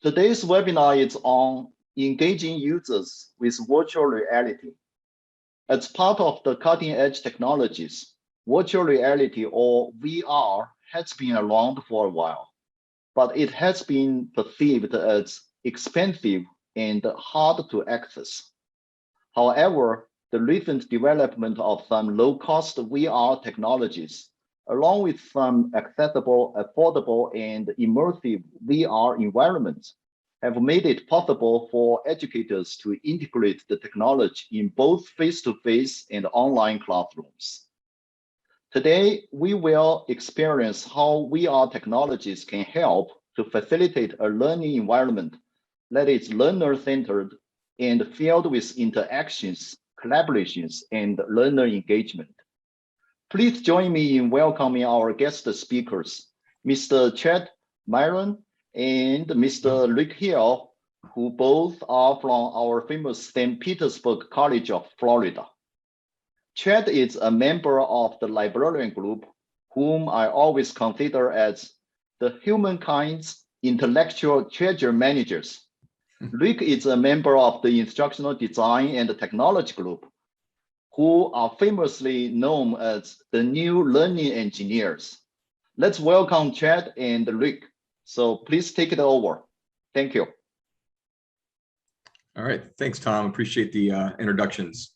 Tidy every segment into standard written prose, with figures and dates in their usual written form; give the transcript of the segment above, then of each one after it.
Today's webinar is on engaging users with virtual reality. As part of the cutting-edge technologies, virtual reality or VR has been around for a while, but it has been perceived as expensive and hard to access. However, the recent development of some low-cost VR technologies, along with some accessible, affordable, and immersive VR environments, have made it possible for educators to integrate the technology in both face-to-face and online classrooms. Today, we will experience how VR technologies can help to facilitate a learning environment that is learner-centered and filled with interactions, collaborations, and learner engagement. Please join me in welcoming our guest speakers, Mr. Chad Mairn and Mr. Rick Hill, who both are from our famous St. Petersburg College of Florida. Chad is a member of the Librarian group, whom I always consider as the humankind's intellectual treasure managers. Rick is a member of the Instructional Design and Technology group, who are famously known as the new learning engineers. Let's welcome Chad and Rick. So please take it over. Thank you. All right, thanks, Tom. Appreciate the introductions.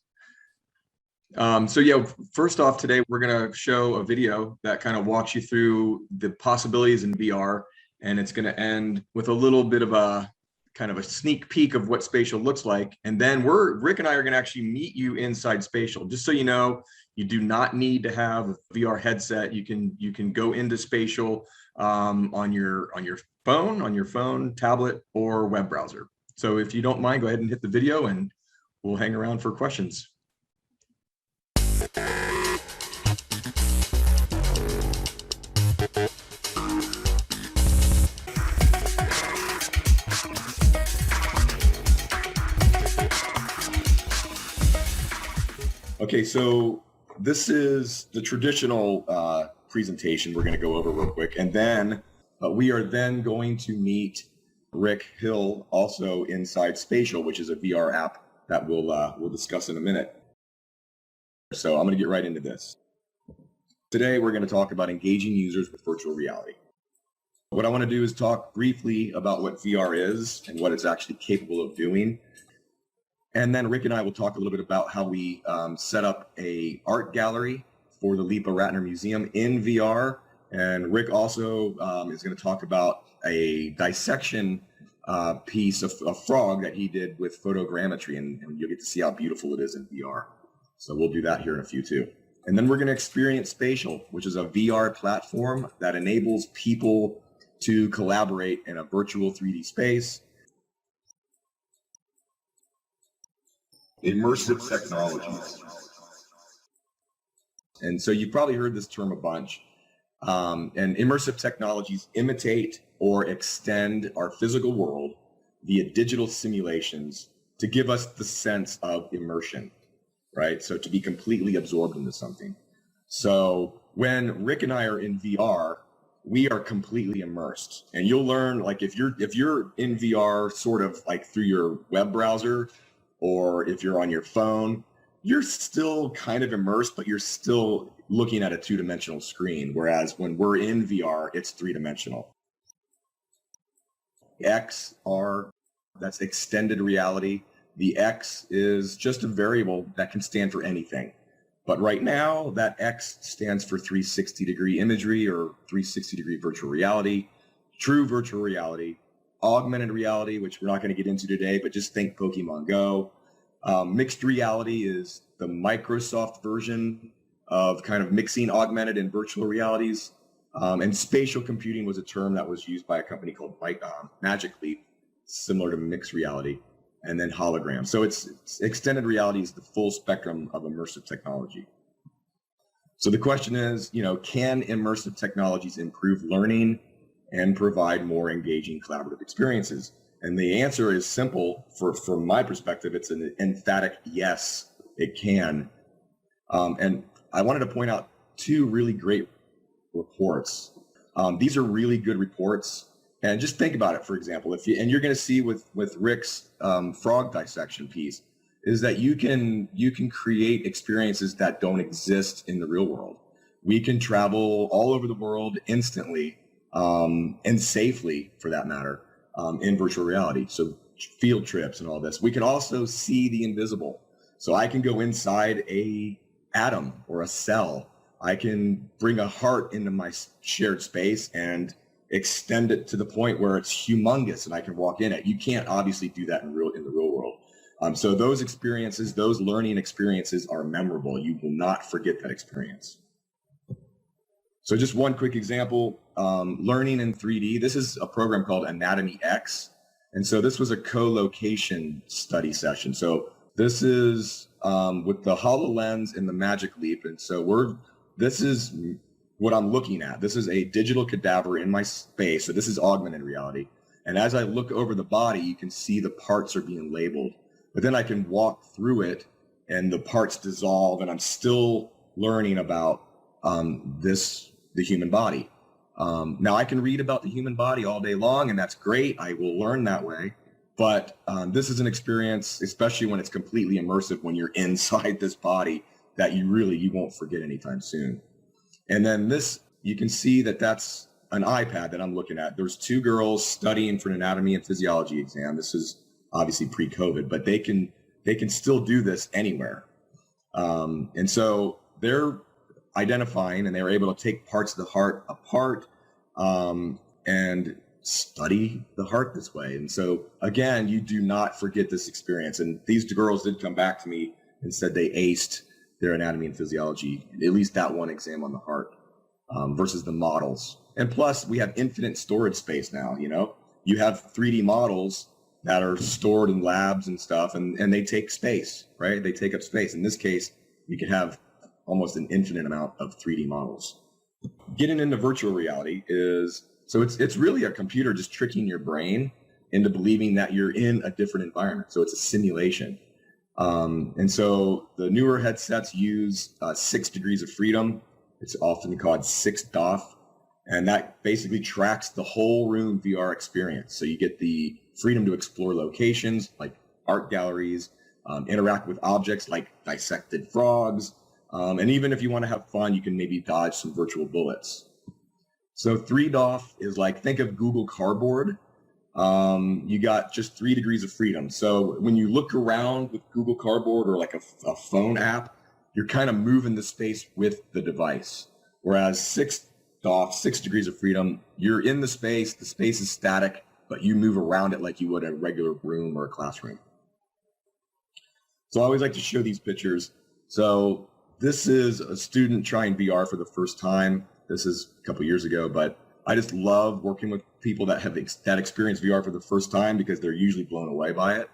So yeah, first off, today we're going to show a video that kind of walks you through the possibilities in VR, and it's going to end with a little bit of a kind of a sneak peek of what spatial looks like. And then Rick and I are going to actually meet you inside spatial. Just so you know, you do not need to have a VR headset. You can go into spatial on your phone, tablet, or web browser. So if you don't mind, go ahead and hit the video and we'll hang around for questions. Okay, so this is the traditional presentation we're going to go over real quick, and then we are then going to meet Rick Hill also inside Spatial, which is a VR app that we'll discuss in a minute. So I'm going to get right into this. Today we're going to talk about engaging users with virtual reality. What I want to do is talk briefly about what VR is and what it's actually capable of doing. And then Rick and I will talk a little bit about how we set up a art gallery for the Lipa Ratner Museum in VR. And Rick also is going to talk about a dissection piece of a frog that he did with photogrammetry, and you'll get to see how beautiful it is in VR. So we'll do that here in a few too. And then we're going to experience Spatial, which is a VR platform that enables people to collaborate in a virtual 3D space. Immersive technologies. And so you've probably heard this term a bunch. And immersive technologies imitate or extend our physical world via digital simulations to give us the sense of immersion, right? So to be completely absorbed into something. So when Rick and I are in VR, we are completely immersed. And you'll learn, like if you're in VR sort of like through your web browser, or if you're on your phone, you're still kind of immersed, but you're still looking at a two-dimensional screen. Whereas when we're in VR, it's three-dimensional. XR, that's extended reality. The X is just a variable that can stand for anything. But right now, that X stands for 360-degree imagery or 360-degree virtual reality, true virtual reality, augmented reality, which we're not going to get into today, but just think Pokemon Go. Mixed reality is the Microsoft version of kind of mixing augmented and virtual realities. And spatial computing was a term that was used by a company called Magic Leap, similar to mixed reality, and then hologram. So it's extended reality is the full spectrum of immersive technology. So the question is, can immersive technologies improve learning and provide more engaging collaborative experiences? And the answer is simple. From my perspective, it's an emphatic yes, it can. And I wanted to point out two really great reports. These are really good reports, And just think about it, for example, and you're going to see with Rick's frog dissection piece, is that you can create experiences that don't exist in the real world. We can travel all over the world instantly and safely, for that matter, in virtual reality. So field trips and all this. We can also see the invisible. So I can go inside a atom or a cell. I can bring a heart into my shared space and extend it to the point where it's humongous and I can walk in it. You can't obviously do that in the real world. So those experiences, those learning experiences are memorable. You will not forget that experience. So just one quick example, learning in 3D. This is a program called Anatomy X. And so this was a co-location study session. So this is with the HoloLens and the Magic Leap. And so this is what I'm looking at. This is a digital cadaver in my space. So this is augmented reality. And as I look over the body, you can see the parts are being labeled. But then I can walk through it and the parts dissolve, and I'm still learning about the human body. Now I can read about the human body all day long, and that's great. I will learn that way. But this is an experience, especially when it's completely immersive, when you're inside this body, that you won't forget anytime soon. And then this, you can see that that's an iPad that I'm looking at. There's two girls studying for an anatomy and physiology exam. This is obviously pre-COVID, but they can still do this anywhere. And so they're identifying, and they were able to take parts of the heart apart and study the heart this way. And so again, you do not forget this experience. And these girls did come back to me and said they aced their anatomy and physiology, at least that one exam on the heart, versus the models. And plus, we have infinite storage space now. You have 3D models that are stored in labs and stuff, and they take space, right? They take up space. In this case, we could have almost an infinite amount of 3D models. Getting into virtual reality it's really a computer just tricking your brain into believing that you're in a different environment. So it's a simulation. And so the newer headsets use 6 degrees of freedom. It's often called 6 DOF. And that basically tracks the whole room VR experience. So you get the freedom to explore locations like art galleries, interact with objects like dissected frogs. And even if you want to have fun, you can maybe dodge some virtual bullets. So 3 DOF is like, think of Google Cardboard. You got just 3 degrees of freedom. So when you look around with Google Cardboard or like a phone app, you're kind of moving the space with the device. Whereas 6 DOF, 6 degrees of freedom, you're in the space is static, but you move around it like you would a regular room or a classroom. So I always like to show these pictures. So this is a student trying VR for the first time. This is a couple years ago, but I just love working with people that have experienced VR for the first time because they're usually blown away by it.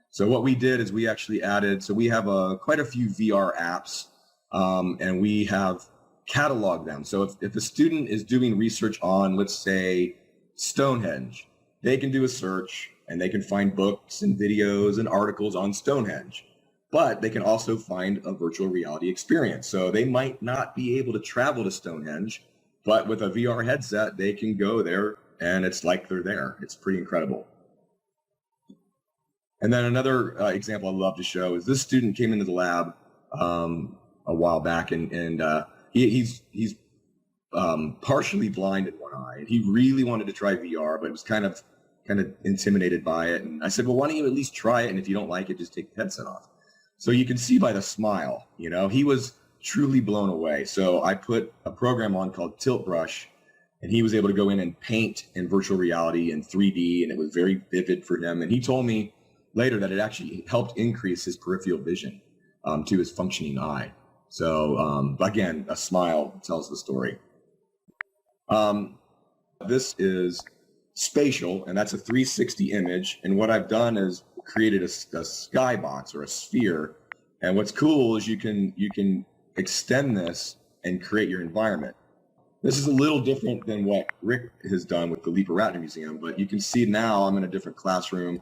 So what we did is we actually added, so we have quite a few VR apps, and we have cataloged them. So if a student is doing research on, let's say, Stonehenge, they can do a search and they can find books and videos and articles on Stonehenge. But they can also find a virtual reality experience. So they might not be able to travel to Stonehenge, but with a VR headset, they can go there and it's like they're there. It's pretty incredible. And then another example I'd love to show is this student came into the lab a while back, and he's partially blind in one eye. He really wanted to try VR, but was kind of intimidated by it. And I said, well, why don't you at least try it? And if you don't like it, just take the headset off. So you can see by the smile, he was truly blown away. So I put a program on called Tilt Brush, and he was able to go in and paint in virtual reality in 3D, and it was very vivid for him. And he told me later that it actually helped increase his peripheral vision to his functioning eye. So again, a smile tells the story. This is spatial, and that's a 360 image. And what I've done is created a skybox or a sphere. And what's cool is you can extend this and create your environment. This is a little different than what Rick has done with the Librarian Museum, but you can see now I'm in a different classroom.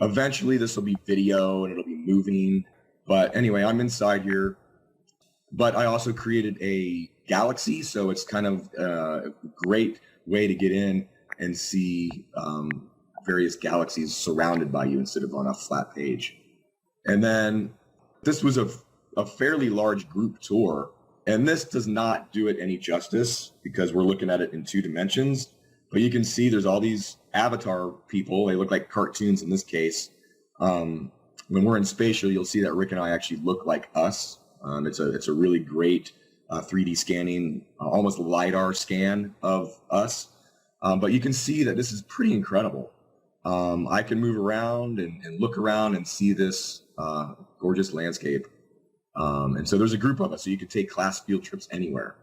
Eventually this will be video and it'll be moving. But anyway, I'm inside here. But I also created a galaxy, so it's kind of a great way to get in. and see various galaxies surrounded by you instead of on a flat page. And then this was a fairly large group tour. And this does not do it any justice because we're looking at it in 2 dimensions. But you can see there's all these avatar people. They look like cartoons in this case. When we're in spatial, you'll see that Rick and I actually look like us. It's a really great 3D scanning, almost LiDAR scan of us. But you can see that this is pretty incredible. I can move around and look around and see this gorgeous landscape. And so there's a group of us, so you could take class field trips anywhere.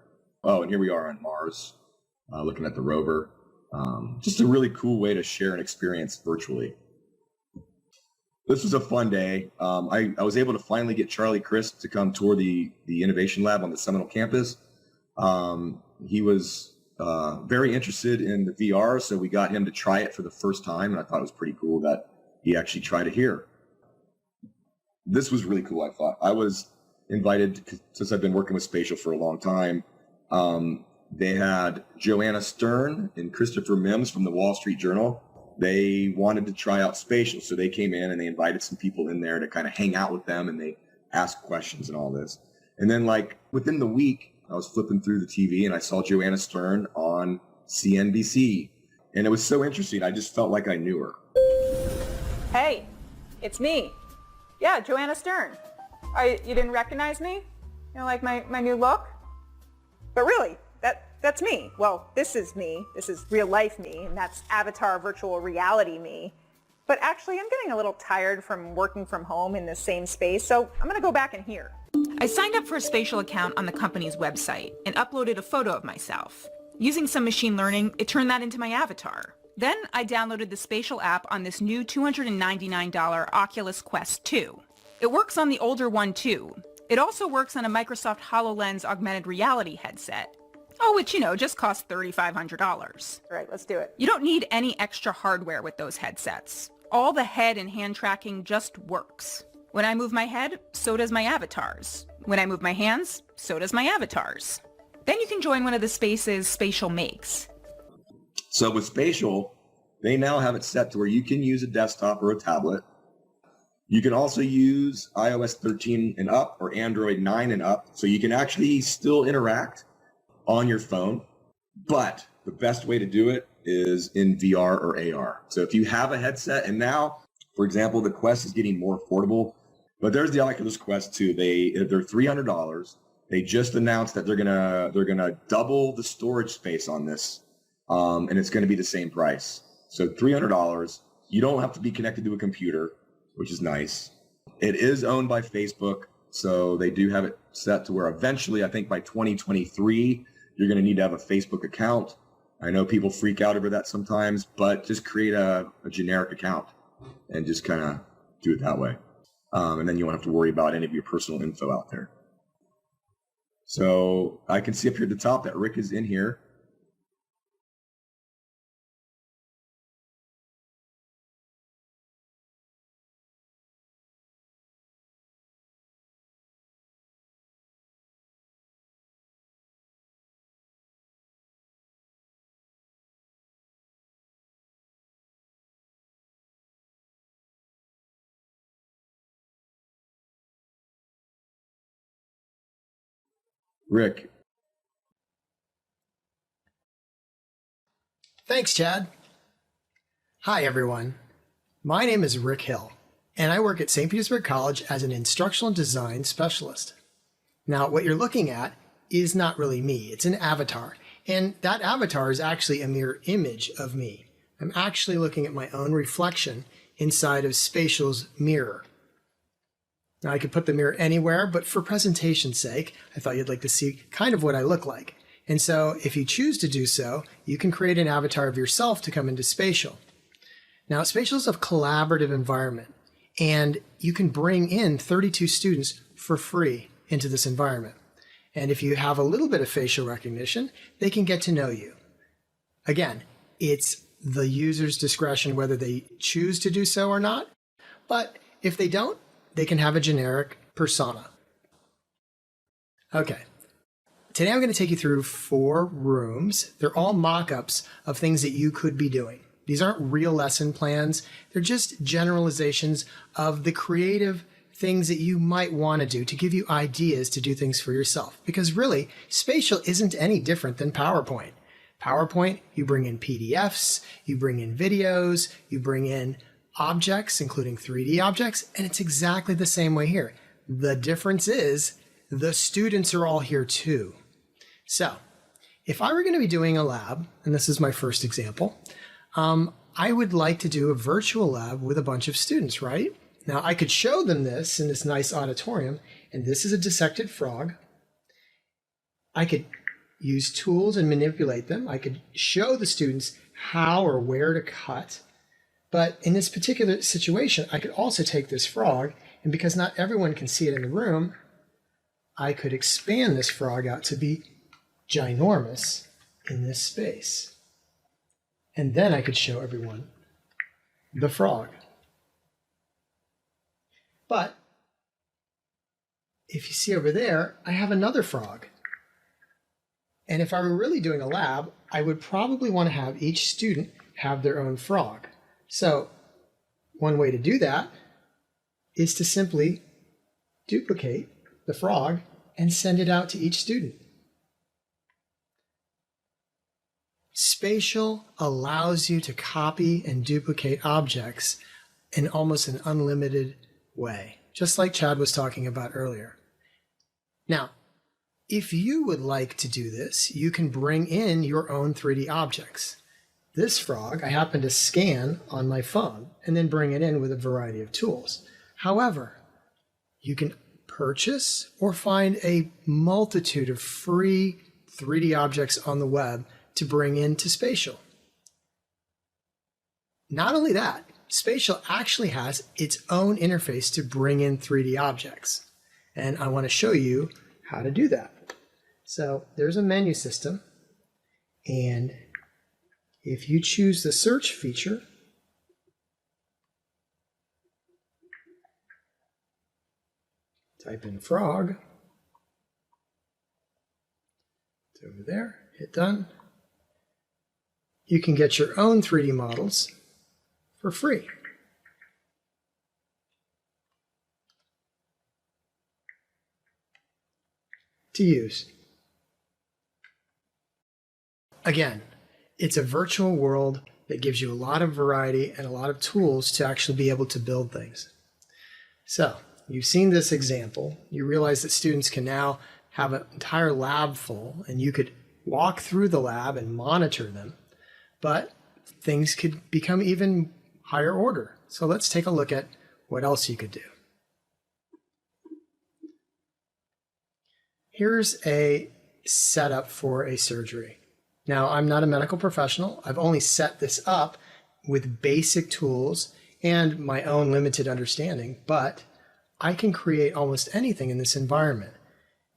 Oh, and here we are on Mars, looking at the rover. Just a really cool way to share an experience virtually. This was a fun day. I was able to finally get Charlie Crisp to come tour the Innovation Lab on the Seminole campus. He was very interested in the VR, so we got him to try it for the first time, and I thought it was pretty cool that he actually tried it here. This was really cool, I thought. I was invited, since I've been working with spatial for a long time. They had Joanna Stern and Christopher Mims from the Wall Street Journal. They wanted to try out spatial, so they came in and they invited some people in there to kind of hang out with them, and they asked questions and all this. And then, like, within the week, I was flipping through the TV and I saw Joanna Stern on CNBC, and it was so interesting. I just felt like I knew her. Hey, it's me. Yeah, Joanna Stern. You didn't recognize me? You know, like my new look? But really, that's me. Well, this is me. This is real life me, and that's avatar virtual reality me. But actually, I'm getting a little tired from working from home in the same space, so I'm going to go back in here. I signed up for a spatial account on the company's website and uploaded a photo of myself. Using some machine learning, it turned that into my avatar. Then I downloaded the spatial app on this new $299 Oculus Quest 2. It works on the older one too. It also works on a Microsoft HoloLens augmented reality headset. Oh, which, just costs $3,500. All right, let's do it. You don't need any extra hardware with those headsets. All the head and hand tracking just works. When I move my head, so does my avatars. When I move my hands, so does my avatars. Then you can join one of the spaces Spatial makes. So with spatial, they now have it set to where you can use a desktop or a tablet. You can also use iOS 13 and up or Android 9 and up, so you can actually still interact on your phone. But the best way to do it is in VR or AR. So if you have a headset, and now, for example, the Quest is getting more affordable, but there's the Oculus Quest 2. They're $300. They just announced that they're gonna double the storage space on this, and it's going to be the same price. So $300. You don't have to be connected to a computer, which is nice. It is owned by Facebook, so they do have it set to where eventually, I think by 2023, you're going to need to have a Facebook account. I know people freak out over that sometimes, but just create a generic account and just kind of do it that way. And then you won't have to worry about any of your personal info out there. So I can see up here at the top that Rick is in here. Rick. Thanks, Chad. Hi, everyone. My name is Rick Hill, and I work at St. Petersburg College as an instructional design specialist. Now, what you're looking at is not really me. It's an avatar, and that avatar is actually a mirror image of me. I'm actually looking at my own reflection inside of Spatial's mirror. Now, I could put the mirror anywhere, but for presentation's sake, I thought you'd like to see kind of what I look like. And so if you choose to do so, you can create an avatar of yourself to come into Spatial. Now, Spatial is a collaborative environment, and you can bring in 32 students for free into this environment. And if you have a little bit of facial recognition, they can get to know you. Again, it's the user's discretion whether they choose to do so or not, but if they don't, they can have a generic persona. Okay, today I'm going to take you through 4 rooms. They're all mock-ups of things that you could be doing. These aren't real lesson plans. They're just generalizations of the creative things that you might want to do to give you ideas to do things for yourself. Because really, spatial isn't any different than PowerPoint. PowerPoint, you bring in PDFs, you bring in videos, you bring in objects, including 3D objects, and it's exactly the same way here. The difference is the students are all here too. So if I were going to be doing a lab, and this is my first example, I would like to do a virtual lab with a bunch of students, right? Now I could show them this in this nice auditorium, and this is a dissected frog. I could use tools and manipulate them. I could show the students how or where to cut. But in this particular situation, I could also take this frog, and because not everyone can see it in the room, I could expand this frog out to be ginormous in this space. And then I could show everyone the frog. But if you see over there, I have another frog. And if I were really doing a lab, I would probably want to have each student have their own frog. So one way to do that is to simply duplicate the frog and send it out to each student. Spatial allows you to copy and duplicate objects in almost an unlimited way, just like Chad was talking about earlier. Now, if you would like to do this, you can bring in your own 3D objects. This frog I happen to scan on my phone and then bring it in with a variety of tools. However, you can purchase or find a multitude of free 3D objects on the web to bring into Spatial. Not only that, Spatial actually has its own interface to bring in 3D objects. And I want to show you how to do that. So there's a menu system, and if you choose the search feature, type in frog, it's over there, hit done. You can get your own 3D models for free. To use. Again, it's a virtual world that gives you a lot of variety and a lot of tools to actually be able to build things. So, you've seen this example. You realize that students can now have an entire lab full, and you could walk through the lab and monitor them, but things could become even higher order. So let's take a look at what else you could do. Here's a setup for a surgery. Now, I'm not a medical professional. I've only set this up with basic tools and my own limited understanding, but I can create almost anything in this environment.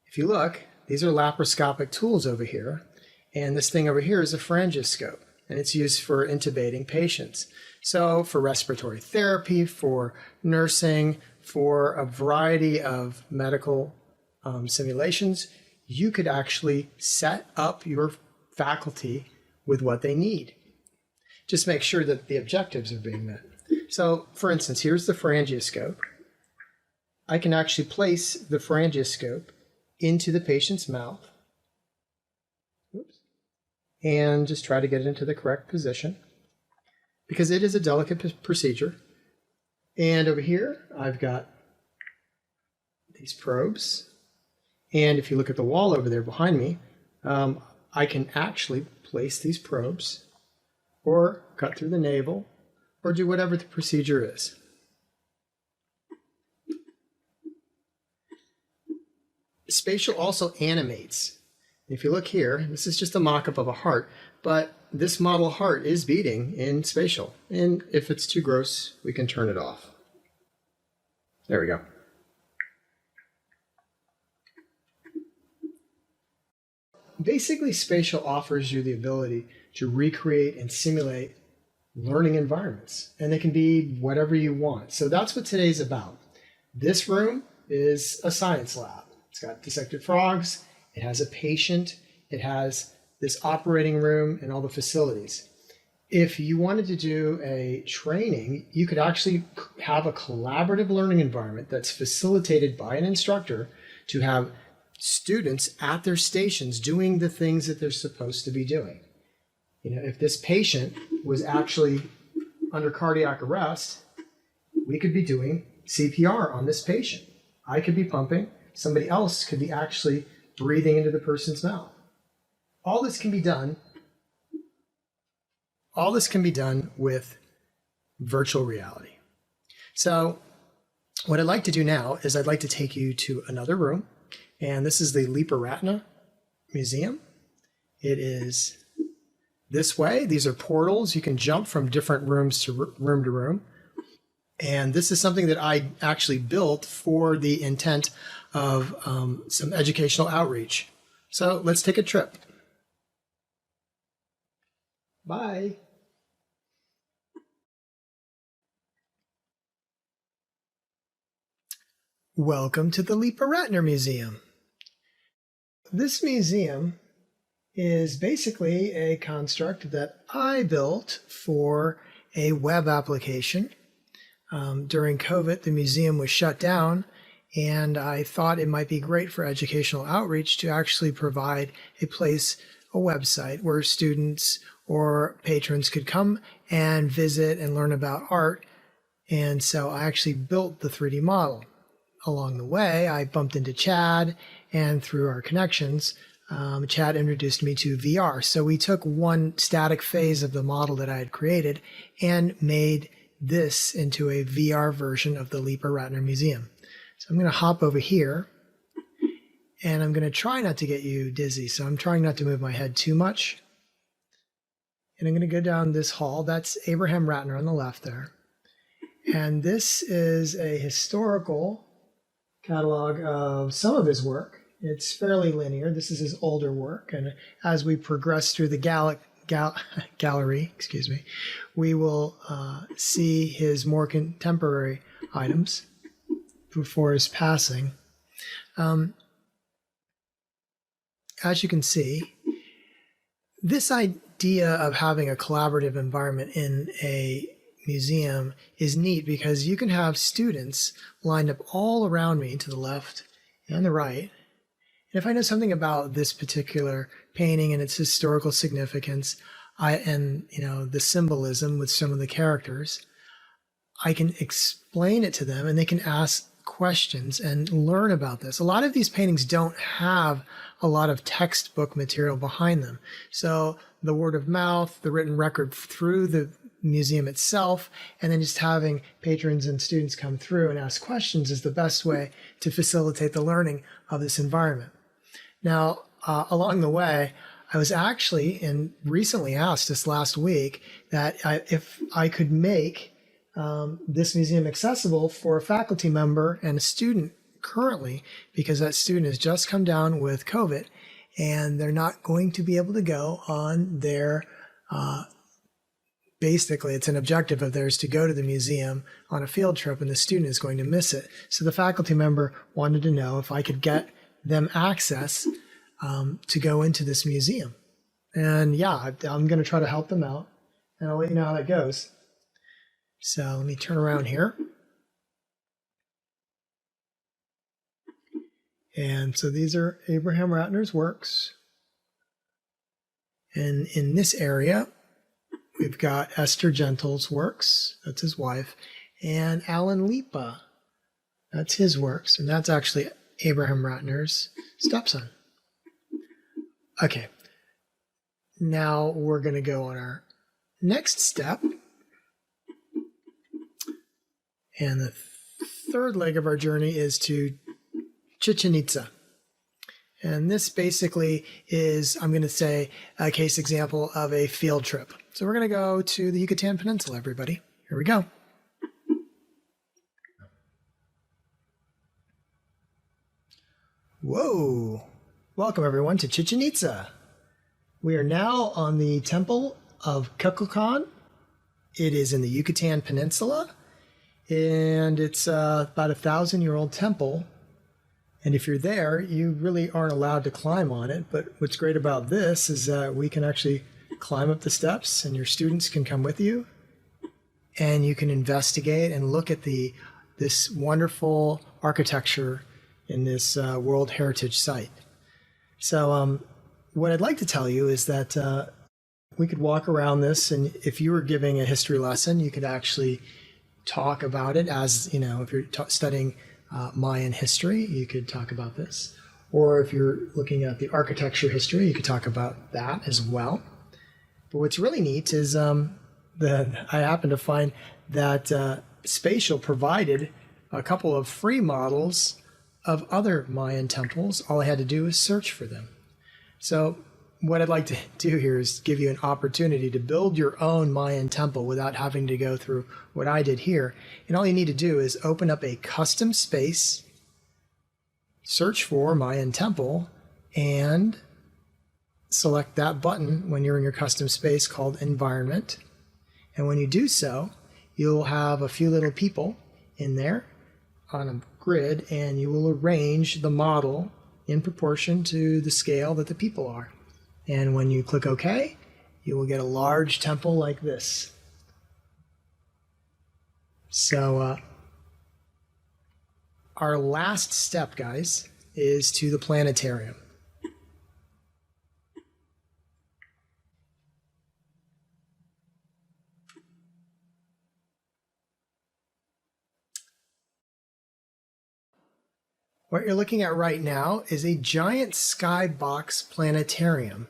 If you look, these are laparoscopic tools over here, and this thing over here is a pharyngoscope, and it's used for intubating patients. So for respiratory therapy, for nursing, for a variety of medical simulations, you could actually set up your faculty with what they need. Just make sure that the objectives are being met. So, for instance, here's the pharyngoscope. I can actually place the pharyngoscope into the patient's mouth. Oops. And just try to get it into the correct position, because it is a delicate procedure. And over here, I've got these probes. And if you look at the wall over there behind me, I can actually place these probes, or cut through the navel, or do whatever the procedure is. Spatial also animates. If you look here, this is just a mock-up of a heart, but this model heart is beating in Spatial. And if it's too gross, we can turn it off. There we go. Basically, Spatial offers you the ability to recreate and simulate learning environments, and they can be whatever you want. So that's what today's about. This room is a science lab. It's got dissected frogs It has a patient. It has this operating room and all the facilities. If you wanted to do a training, you could actually have a collaborative learning environment that's facilitated by an instructor to have students at their stations doing the things that they're supposed to be doing. If this patient was actually under cardiac arrest, we could be doing CPR on this patient. I could be pumping. Somebody else could be actually breathing into the person's mouth. All this can be done with virtual reality. So what I'd like to do now is I'd like to take you to another room, and this is the Librarian Museum. It is this way. These are portals. You can jump from different rooms to room. And this is something that I actually built for the intent of some educational outreach. So let's take a trip. Bye. Welcome to the Librarian Museum. This museum is basically a construct that I built for a web application. During COVID, the museum was shut down, and I thought it might be great for educational outreach to actually provide a website where students or patrons could come and visit and learn about art. And so I actually built the 3D model. Along the way, I bumped into Chad, and through our connections, Chad introduced me to VR. So we took one static phase of the model that I had created and made this into a VR version of the Librarian Museum. So I'm going to hop over here, and I'm going to try not to get you dizzy. So I'm trying not to move my head too much. And I'm going to go down this hall. That's Abraham Ratner on the left there. And this is a historical catalog of some of his work. It's fairly linear. This is his older work. And as we progress through the gallery, we will see his more contemporary items before his passing. As you can see, this idea of having a collaborative environment in a museum is neat because you can have students lined up all around me to the left and the right. And if I know something about this particular painting and its historical significance, and the symbolism with some of the characters, I can explain it to them, and they can ask questions and learn about this. A lot of these paintings don't have a lot of textbook material behind them. So the word of mouth, the written record through the museum itself, and then just having patrons and students come through and ask questions is the best way to facilitate the learning of this environment. Now, along the way, I was actually recently asked this last week that if I could make this museum accessible for a faculty member and a student currently, because that student has just come down with COVID and they're not going to be able to go on their basically, it's an objective of theirs to go to the museum on a field trip, and the student is going to miss it. So the faculty member wanted to know if I could get them access to go into this museum. And yeah, I'm going to try to help them out, and I'll let you know how that goes. So let me turn around here. And so these are Abraham Ratner's works. And in this area, we've got Esther Gentle's works, that's his wife, and Alan Lipa, that's his works, and that's actually Abraham Ratner's stepson. Okay, now we're going to go on our next step, and the third leg of our journey is to Chichen Itza. And this basically is, I'm going to say, a case example of a field trip. So we're going to go to the Yucatan Peninsula, everybody. Here we go. Whoa! Welcome, everyone, to Chichen Itza. We are now on the Temple of Kukulkan. It is in the Yucatan Peninsula, and it's about a 1,000-year-old temple. And if you're there, you really aren't allowed to climb on it. But what's great about this is that we can actually climb up the steps and your students can come with you and you can investigate and look at this wonderful architecture in this World Heritage Site. So what I'd like to tell you is that we could walk around this, and if you were giving a history lesson, you could actually talk about it as, you know, if you're studying Mayan history, you could talk about this. Or if you're looking at the architecture history, you could talk about that as well. But what's really neat is I happened to find that Spatial provided a couple of free models of other Mayan temples. All I had to do was search for them. So what I'd like to do here is give you an opportunity to build your own Mayan temple without having to go through what I did here. And all you need to do is open up a custom space, search for Mayan temple, and select that button when you're in your custom space called environment. And when you do so, you'll have a few little people in there on a grid, and you will arrange the model in proportion to the scale that the people are. And when you click OK, you will get a large temple like this. So our last step, guys, is to the planetarium. What you're looking at right now is a giant skybox planetarium.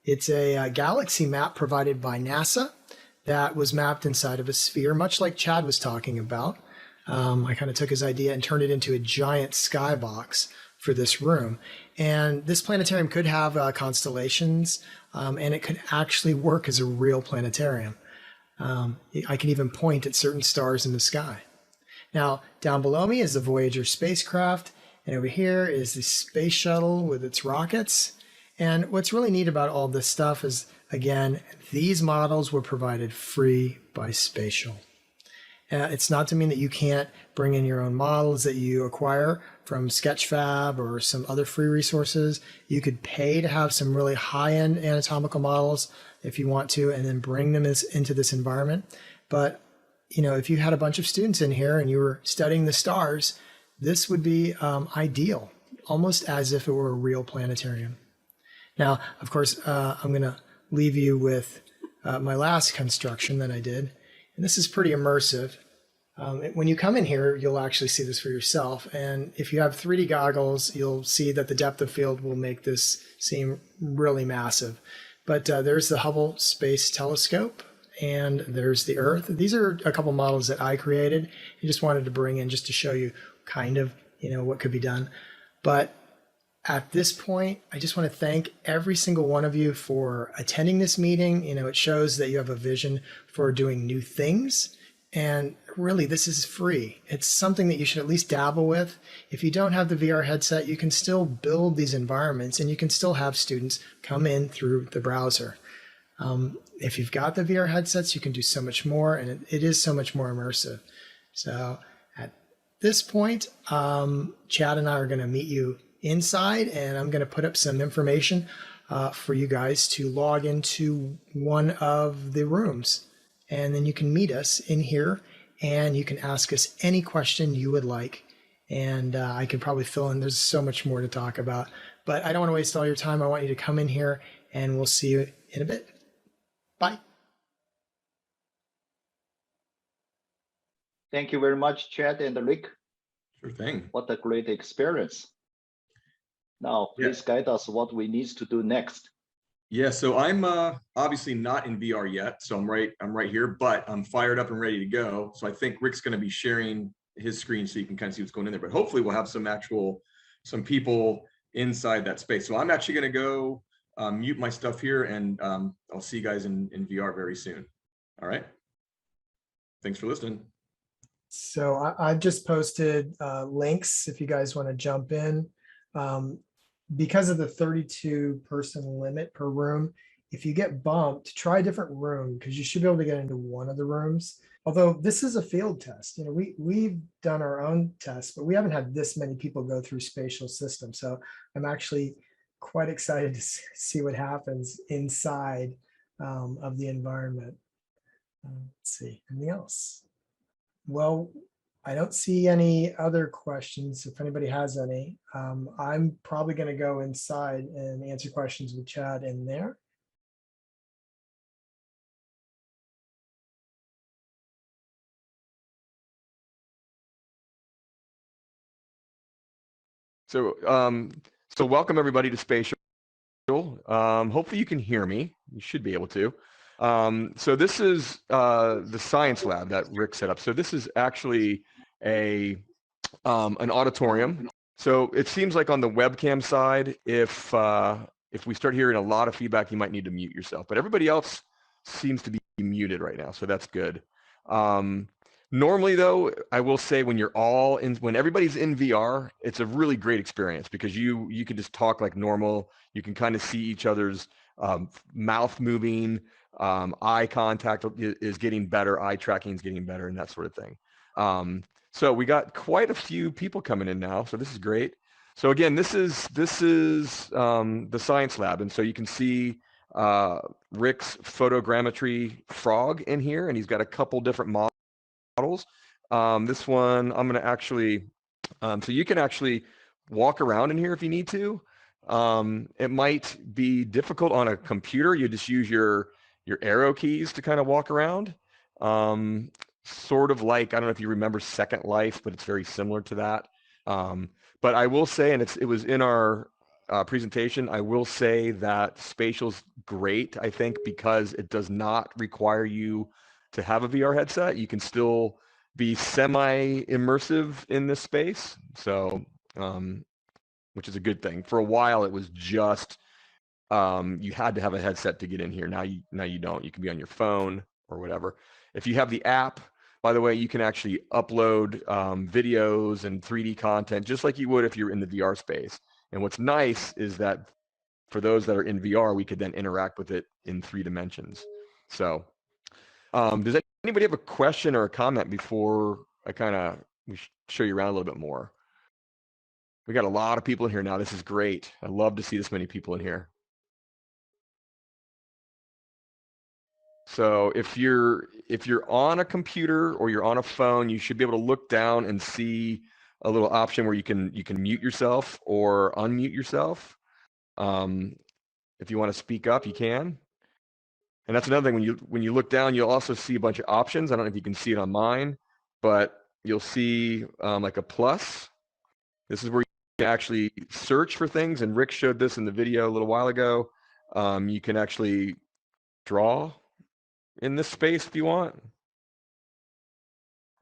It's a galaxy map provided by NASA that was mapped inside of a sphere, much like Chad was talking about. I kind of took his idea and turned it into a giant skybox for this room. And this planetarium could have constellations, and it could actually work as a real planetarium. I can even point at certain stars in the sky. Now, down below me is the Voyager spacecraft, and over here is the space shuttle with its rockets. And what's really neat about all this stuff is, again, these models were provided free by Spatial. It's not to mean that you can't bring in your own models that you acquire from Sketchfab or some other free resources. You could pay to have some really high-end anatomical models if you want to, and then bring them into this environment. But you know, if you had a bunch of students in here and you were studying the stars, this would be ideal, almost as if it were a real planetarium. Now, of course, I'm going to leave you with my last construction that I did. And this is pretty immersive. When you come in here, you'll actually see this for yourself. And if you have 3D goggles, you'll see that the depth of field will make this seem really massive. But there's the Hubble Space Telescope, and there's the Earth. These are a couple models that I created. I just wanted to bring in just to show you kind of, you know, what could be done. But at this point, I just want to thank every single one of you for attending this meeting. You know, it shows that you have a vision for doing new things. And really, this is free. It's something that you should at least dabble with. If you don't have the VR headset, you can still build these environments, and you can still have students come in through the browser. If you've got the VR headsets, you can do so much more, and it is so much more immersive. So at this point, Chad and I are going to meet you inside, and I'm going to put up some information for you guys to log into one of the rooms. And then you can meet us in here, and you can ask us any question you would like. And I could probably fill in. There's so much more to talk about. But I don't want to waste all your time. I want you to come in here, and we'll see you in a bit. Bye. Thank you very much, Chad and Rick. Sure thing. What a great experience. Now, please guide us what we need to do next. Yeah, so I'm obviously not in VR yet, so I'm right here, but I'm fired up and ready to go. So I think Rick's going to be sharing his screen so you can kind of see what's going in there. But hopefully we'll have some people inside that space. So I'm actually going to go mute my stuff here, and I'll see you guys in VR very soon. All right. Thanks for listening. So I've just posted links if you guys want to jump in. Because of the 32-person limit per room, if you get bumped, try a different room because you should be able to get into one of the rooms. Although this is a field test, we've done our own tests, but we haven't had this many people go through spatial systems. So I'm actually quite excited to see what happens inside of the environment. Let's see, anything else? Well, I don't see any other questions. If anybody has any, I'm probably going to go inside and answer questions with Chad in there. So, welcome everybody to Spatial. Hopefully you can hear me. You should be able to. So this is the science lab that Rick set up. So this is actually an auditorium. So it seems like on the webcam side, if we start hearing a lot of feedback, you might need to mute yourself. But everybody else seems to be muted right now, so that's good. Normally, though, I will say when everybody's in VR, it's a really great experience because you can just talk like normal. You can kind of see each other's mouth moving. Eye contact is getting better. Eye tracking is getting better, and that sort of thing. So we got quite a few people coming in now, so this is great. So again, this is the science lab, and so you can see Rick's photogrammetry frog in here, and he's got a couple different models. This one I'm going to actually, so you can actually walk around in here if you need to. It might be difficult on a computer. You just use your arrow keys to kind of walk around. Sort of like, I don't know if you remember Second Life, but it's very similar to that. But I will say, and it was in our presentation, I will say that Spatial's great, I think, because it does not require you to have a VR headset. You can still be semi-immersive in this space, so which is a good thing. For a while, it was just you had to have a headset to get in here. Now you don't. You can be on your phone or whatever. If you have the app, by the way, you can actually upload videos and 3D content just like you would if you're in the VR space. And what's nice is that for those that are in VR, we could then interact with it in 3 dimensions. So does anybody have a question or a comment before we show you around a little bit more? We got a lot of people in here now. This is great. I love to see this many people in here. So if you're on a computer or you're on a phone, you should be able to look down and see a little option where you can mute yourself or unmute yourself. If you want to speak up, you can. And that's another thing. When you look down, you'll also see a bunch of options. I don't know if you can see it on mine, but you'll see like a plus. This is where you can actually search for things. And Rick showed this in the video a little while ago. You can actually draw in this space if you want,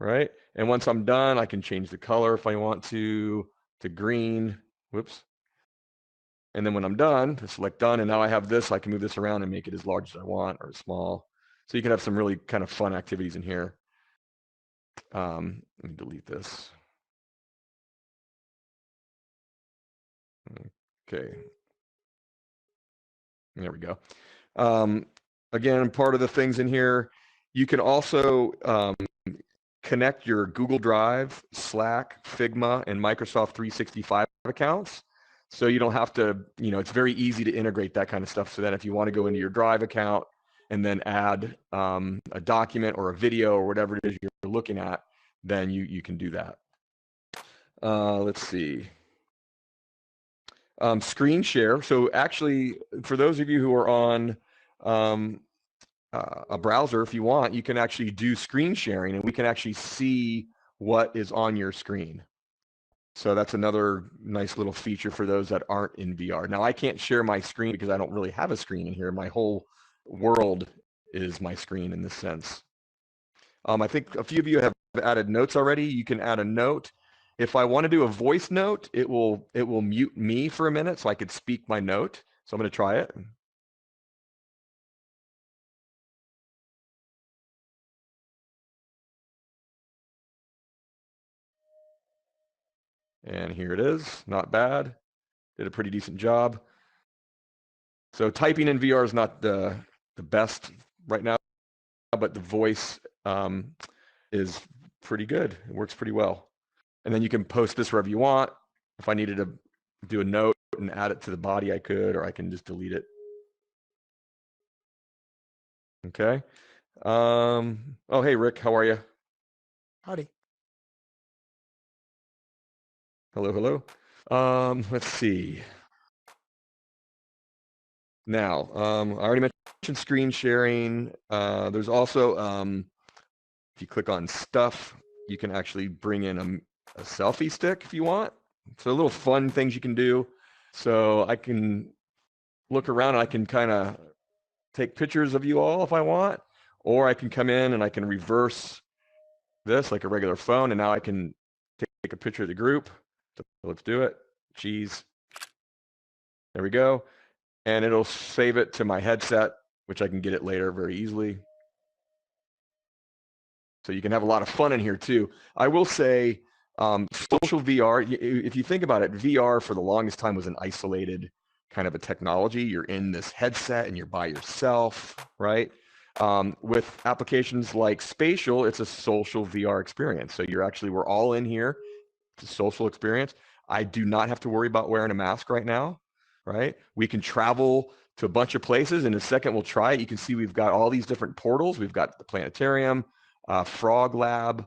right? And once I'm done, I can change the color if I want to green. Whoops. And then when I'm done, I select done, and now I have this. I can move this around and make it as large as I want or small. So you can have some really kind of fun activities in here. Let me delete this. Okay. There we go. Again, part of the things in here, you can also connect your Google Drive, Slack, Figma, and Microsoft 365 accounts. So you don't have to, it's very easy to integrate that kind of stuff. So then if you want to go into your Drive account and then add a document or a video or whatever it is you're looking at, then you can do that. Let's see. Screen share. So actually, for those of you who are on a browser, if you want, you can actually do screen sharing and we can actually see what is on your screen. So that's another nice little feature for those that aren't in VR. Now I can't share my screen because I don't really have a screen in here. My whole world is my screen in this sense. I think a few of you have added notes already. You can add a note. If I want to do a voice note, it will mute me for a minute so I could speak my note. So I'm going to try it. And here it is. Not bad. Did a pretty decent job. So typing in VR is not the best right now, but the voice is pretty good. It works pretty well. And then you can post this wherever you want. If I needed to do a note and add it to the body, I could, or I can just delete it. Okay. Oh, hey, Rick, how are you? Howdy. Hello, hello. Let's see. Now, I already mentioned screen sharing. There's also, if you click on stuff, you can actually bring in a selfie stick if you want. So little fun things you can do. So I can look around and I can kind of take pictures of you all if I want, or I can come in and I can reverse this like a regular phone, and now I can take a picture of the group. So let's do it. Cheese. There we go. And it'll save it to my headset, which I can get it later very easily. So you can have a lot of fun in here too. I will say social VR, if you think about it, VR for the longest time was an isolated kind of a technology. You're in this headset and you're by yourself, right? With applications like spatial, it's a social VR experience. So we're all in here. It's a social experience. I do not have to worry about wearing a mask right now, right? We can travel to a bunch of places. In a second, we'll try it. You can see we've got all these different portals. We've got the planetarium, Frog Lab,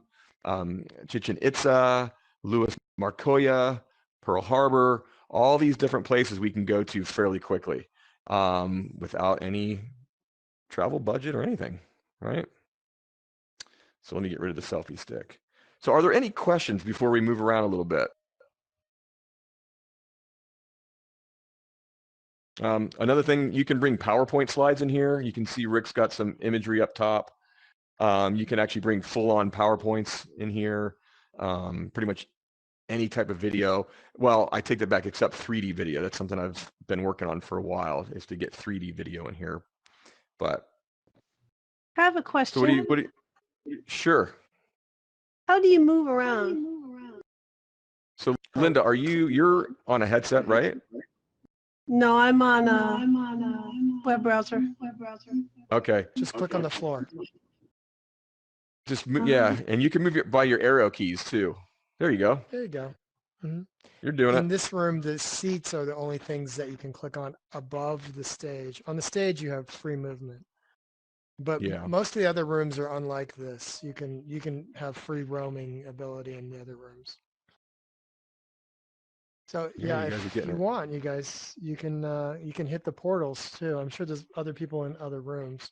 Chichen Itza, Lewis Marcoya, Pearl Harbor, all these different places we can go to fairly quickly without any travel budget or anything, right? So let me get rid of the selfie stick. So are there any questions before we move around a little bit? Another thing, you can bring PowerPoint slides in here. You can see Rick's got some imagery up top. You can actually bring full-on PowerPoints in here, pretty much any type of video. Well, I take that back, except 3D video. That's something I've been working on for a while, is to get 3D video in here. But I have a question. so what do you sure. How do you move around? So Linda, you're on a headset, right? No, I'm on a web browser. Okay. Just click on the floor. Just yeah, and you can move by your arrow keys too. There you go. There you go. Mhm. You're doing In it. this room, the seats are the only things that you can click on above the stage. On the stage, you have free movement. But Yeah. most of the other rooms are unlike this. You can have free roaming ability in the other rooms. So Yeah, yeah, you guys are if getting you it. want, you guys, you can hit the portals too. I'm sure there's other people in other rooms.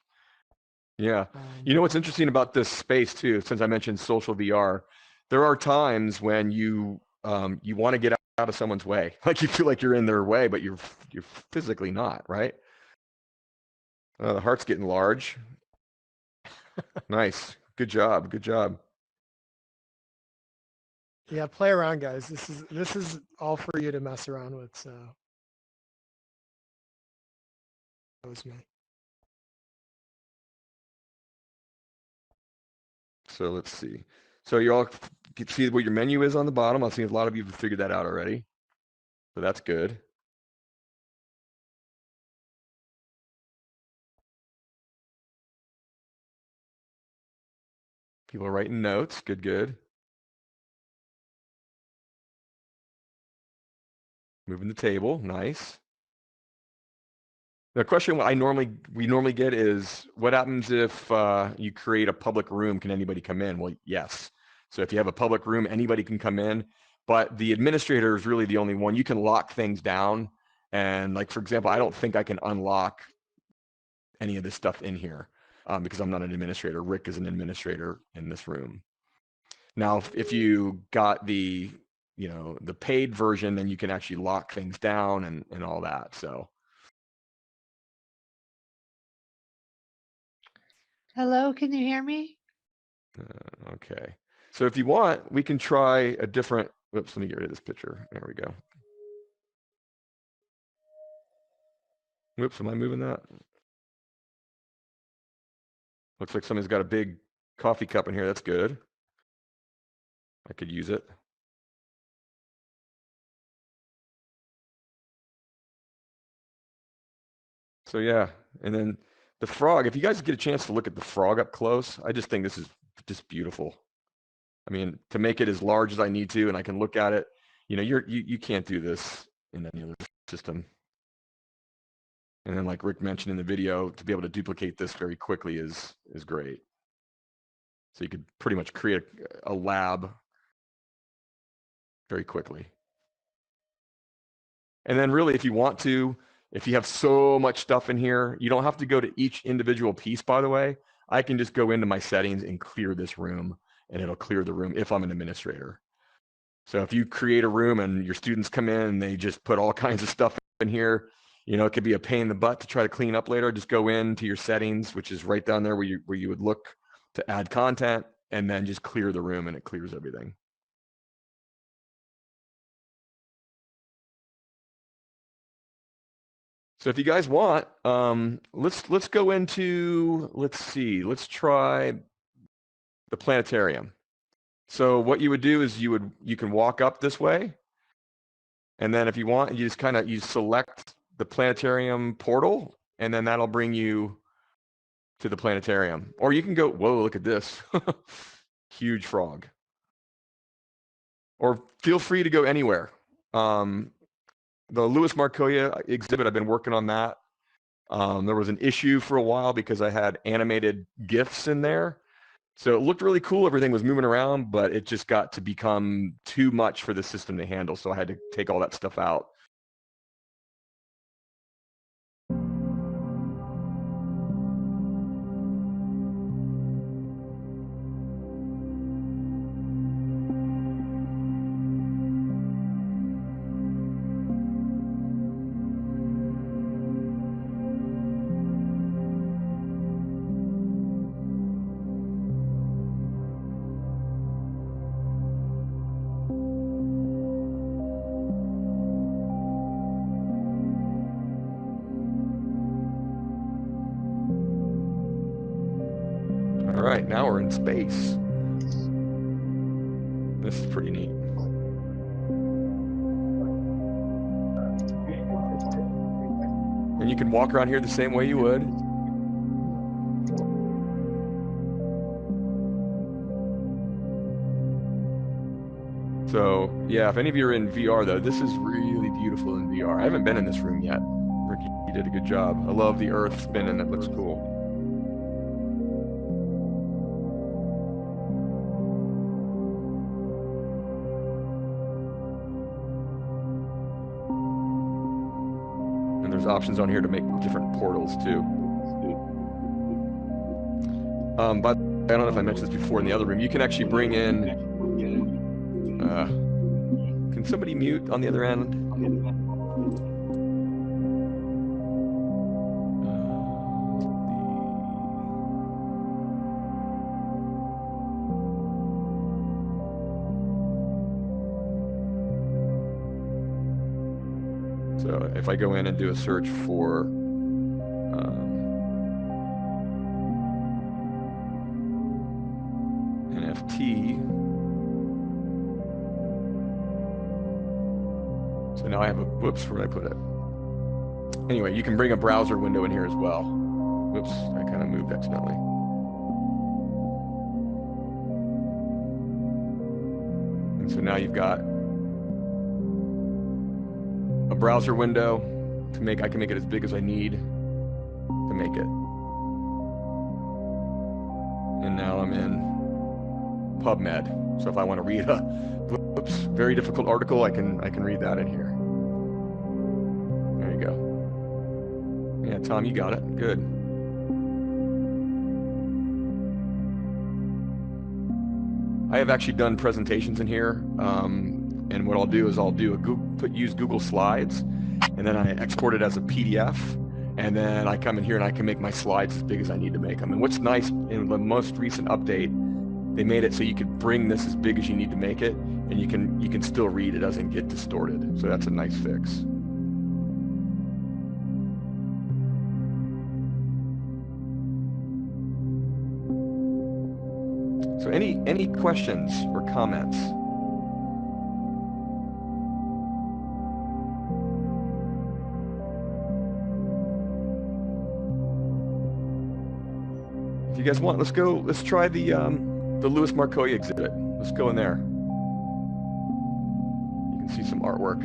Yeah. You know what's interesting about this space too, since I mentioned social VR, there are times when you want to get out of someone's way. Like you feel like you're in their way, but you're physically not, right? The heart's getting large. Nice. Good job. Good job. Yeah, play around, guys. This is all for you to mess around with. So that was me. So let's see. So you all can see what your menu is on the bottom. I'll see a lot of you have figured that out already. So that's good. People are writing notes. Good, good. Moving the table. Nice. The question we normally get is, what happens if you create a public room? Can anybody come in? Well, yes. So if you have a public room, anybody can come in, but the administrator is really the only one. You can lock things down. And like, for example, I don't think I can unlock any of this stuff in here because I'm not an administrator. Rick is an administrator in this room. Now, if you got the paid version, then you can actually lock things down and all that. So. Hello, can you hear me? Okay. So if you want, we can try a different, whoops, let me get rid of this picture. There we go. Whoops, am I moving that? Looks like somebody's got a big coffee cup in here. That's good. I could use it. So yeah, and then the frog, if you guys get a chance to look at the frog up close, I just think this is just beautiful. I mean, to make it as large as I need to, and I can look at it, you know, you can't do this in any other system. And then like Rick mentioned in the video, to be able to duplicate this very quickly is great. So you could pretty much create a lab very quickly. And then really, if you want to, if you have so much stuff in here, you don't have to go to each individual piece, by the way. I can just go into my settings and clear this room, and it'll clear the room if I'm an administrator. So if you create a room and your students come in and they just put all kinds of stuff in here, you know, it could be a pain in the butt to try to clean up later. Just go into your settings, which is right down there where you would look to add content, and then just clear the room, and it clears everything. So if you guys want, let's go into, let's try the planetarium. So what you would do is you can walk up this way, and then if you want, you just you select the planetarium portal, and then that'll bring you to the planetarium. Or you can go, whoa, look at this. Huge frog. Or feel free to go anywhere. The Louis Marcoya exhibit, I've been working on that. There was an issue for a while because I had animated GIFs in there. So it looked really cool. Everything was moving around, but it just got to become too much for the system to handle. So I had to take all that stuff out. All right, now we're in space. This is pretty neat. And you can walk around here the same way you would. So yeah, if any of you are in VR though, this is really beautiful in VR. I haven't been in this room yet. Ricky, you did a good job. I love the Earth spinning, it looks cool. And there's options on here to make different portals too. But I don't know if I mentioned this before in the other room, you can actually bring in, can somebody mute on the other end? So if I go in and do a search for NFT, so now I have a, whoops, where did I put it? Anyway, you can bring a browser window in here as well. Whoops, I kind of moved accidentally. And so now you've got a browser window to make, I can make it as big as I need to make it. And now I'm in PubMed. So if I want to read a whoops, very difficult article, I can read that in here. There you go. Yeah, Tom, you got it. Good. I have actually done presentations in here. And what I'll do is I'll do a use Google Slides, and then I export it as a PDF, and then I come in here and I can make my slides as big as I need to make them. And what's nice in the most recent update, they made it so you could bring this as big as you need to make it, and you can still read. It doesn't get distorted. So that's a nice fix. So any questions or comments? you guys want, let's try the Louis Marcoya exhibit. Let's go in there. You can see some artwork.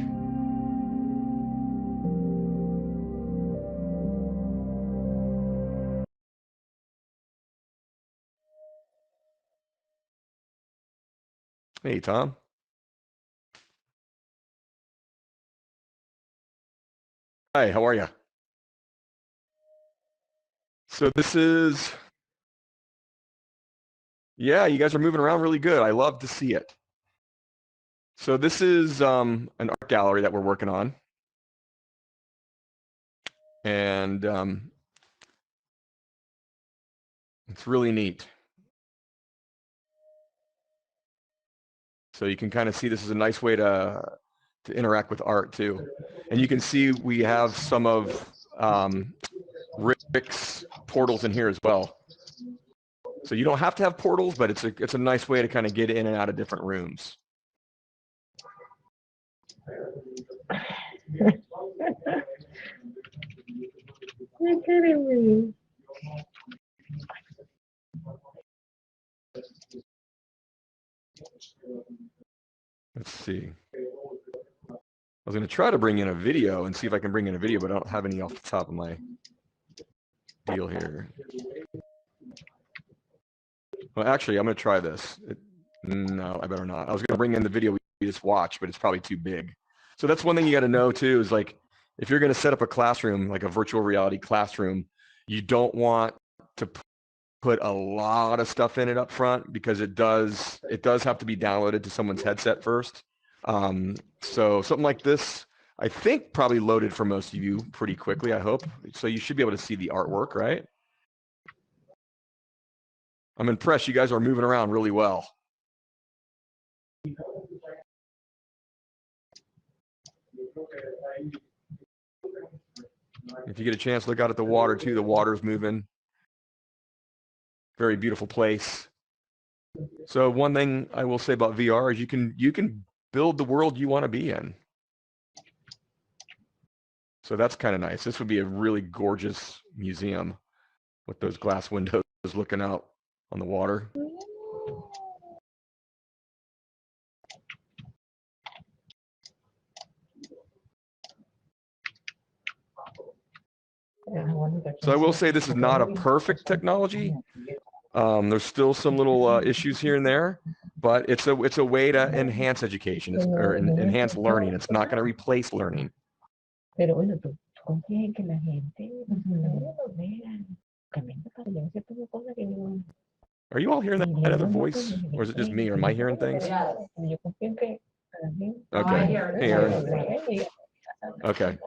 Hey, Tom. Hi, how are you? So this is, yeah, you guys are moving around really good. I love to see it. So this is an art gallery that we're working on. And it's really neat. So you can kind of see this is a nice way to interact with art too. And you can see we have some of Rick's portals in here as well. So you don't have to have portals, but it's a nice way to kind of get in and out of different rooms. You're kidding me. Let's see. I was going to try to bring in a video and see if I can bring in a video, but I don't have any off the top of my deal here. Well, actually, I'm going to try this. No, I better not. I was going to bring in the video we just watched, but it's probably too big. So that's one thing you got to know too, is like, if you're going to set up a classroom, like a virtual reality classroom, you don't want to put a lot of stuff in it up front, because it does have to be downloaded to someone's headset first. So something like this, I think probably loaded for most of you pretty quickly, I hope. So you should be able to see the artwork, right? I'm impressed. You guys are moving around really well. If you get a chance, look out at the water too. The water's moving. Very beautiful place. So one thing I will say about VR is you can build the world you want to be in. So that's kind of nice. This would be a really gorgeous museum with those glass windows looking out on the water. So I will say this is not a perfect technology. There's still some little issues here and there, but it's a way to enhance education or enhance learning. It's not going to replace learning. Are you all hearing that other voice, or is it just me, or am I hearing things? Okay. Hey, Aaron. Okay.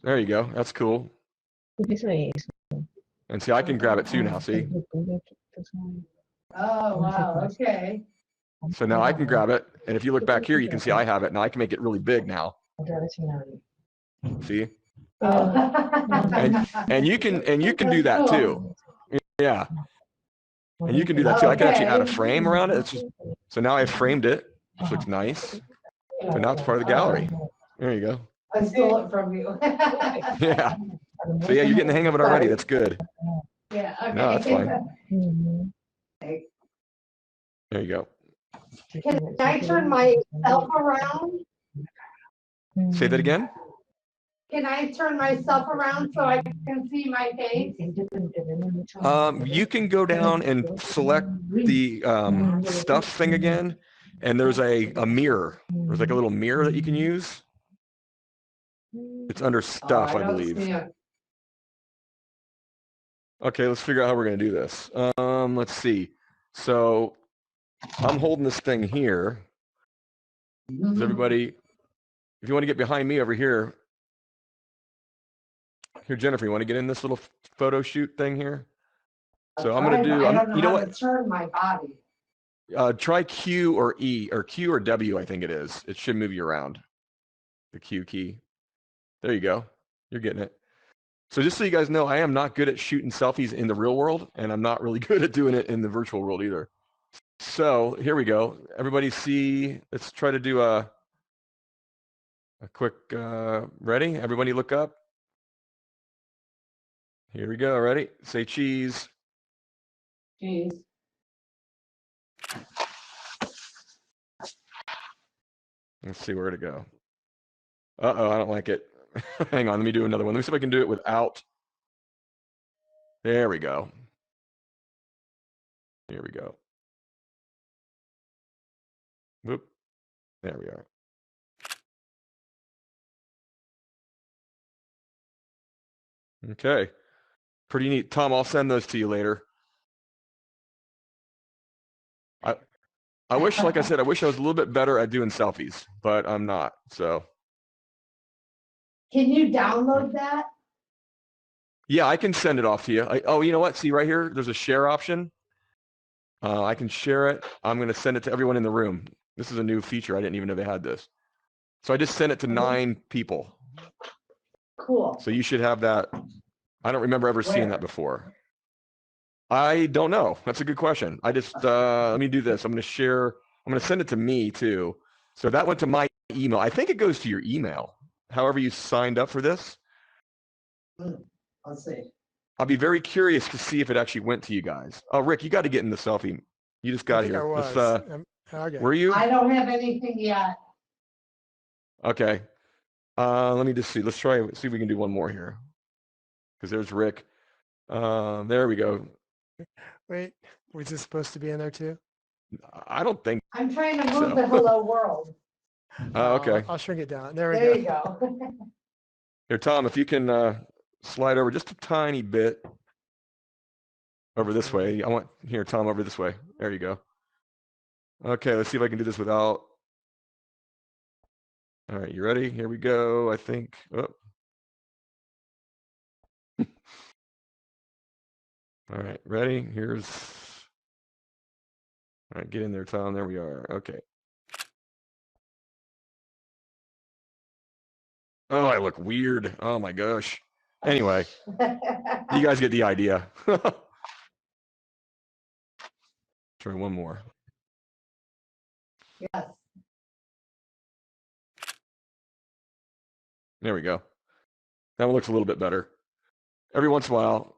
There you go. That's cool. And see, I can grab it too now, see? Oh, wow, okay. So now I can grab it, and if you look back here, you can see I have it. Now I can make it really big now. See? And you can do that too. Yeah. And you can do that too. I can actually add a frame around it. It's just, so now I've framed it, which looks nice. So now it's part of the gallery. There you go. I stole it from you. Yeah. So yeah, you're getting the hang of it already. That's good. Yeah, okay. No, that's fine. There you go. Can I turn myself around? Say that again? Can I turn myself around so I can see my face? You can go down and select the stuff thing again, and there's a mirror. There's like a little mirror that you can use. It's under stuff, I believe. Okay, let's figure out how we're going to do this. Let's see. So I'm holding this thing here. Does everybody, if you want to get behind me over here, here, Jennifer, you want to get in this little photo shoot thing here? So I'm going to do, you know what? Turn my body. Try Q or E, or Q or W, I think it is. It should move you around. The Q key. There you go. You're getting it. So just so you guys know, I am not good at shooting selfies in the real world, and I'm not really good at doing it in the virtual world either. So here we go. Everybody see, let's try to do a quick, ready? Everybody look up. Here we go. Ready? Say cheese. Jeez. Let's see where to go. Uh-oh, I don't like it. Hang on, let me do another one. Let me see if I can do it without. There we go. Here we go. Whoop. There we are. Okay. Pretty neat. Tom, I'll send those to you later. I wish, like I said, I wish I was a little bit better at doing selfies, but I'm not. So. Can you download that? Yeah, I can send it off to you. Oh, you know what? See right here, there's a share option. I can share it. I'm going to send it to everyone in the room. This is a new feature. I didn't even know they had this. So I just sent it to 9 people. Cool. So you should have that. I don't remember ever seeing that before. I don't know. That's a good question. I just, let me do this. I'm going to share, I'm going to send it to me too. So that went to my email. I think it goes to your email, however you signed up for this. Let's see. I'll be very curious to see if it actually went to you guys. Oh, Rick, you got to get in the selfie. You just got here. I was. Okay. Were you? I don't have anything yet. Okay. Let me just see. Let's try, see if we can do one more here. Because there's Rick. There we go. Wait, was this supposed to be in there too? I don't think I'm trying to so. move the hello world. okay. I'll shrink it down. There we There go. you go. Here, Tom, if you can slide over just a tiny bit over this way. I want, here, Tom, over this way. There you go. Okay, let's see if I can do this without. All right, you ready? Here we go. I think. Oh. All right, ready? Here's. All right, get in there, Tom. There we are. Okay. Oh, I look weird. Oh my gosh. Anyway, you guys get the idea. Try one more. Yes. There we go. That one looks a little bit better. Every once in a while,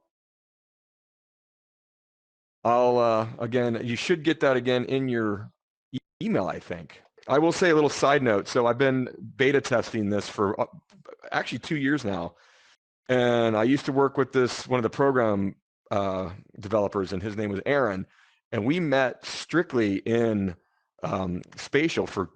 I'll, again, you should get that again in your email, I think. I will say a little side note. So I've been beta testing this for actually 2 years now. And I used to work with one of the program developers, and his name was Aaron. And we met strictly in spatial for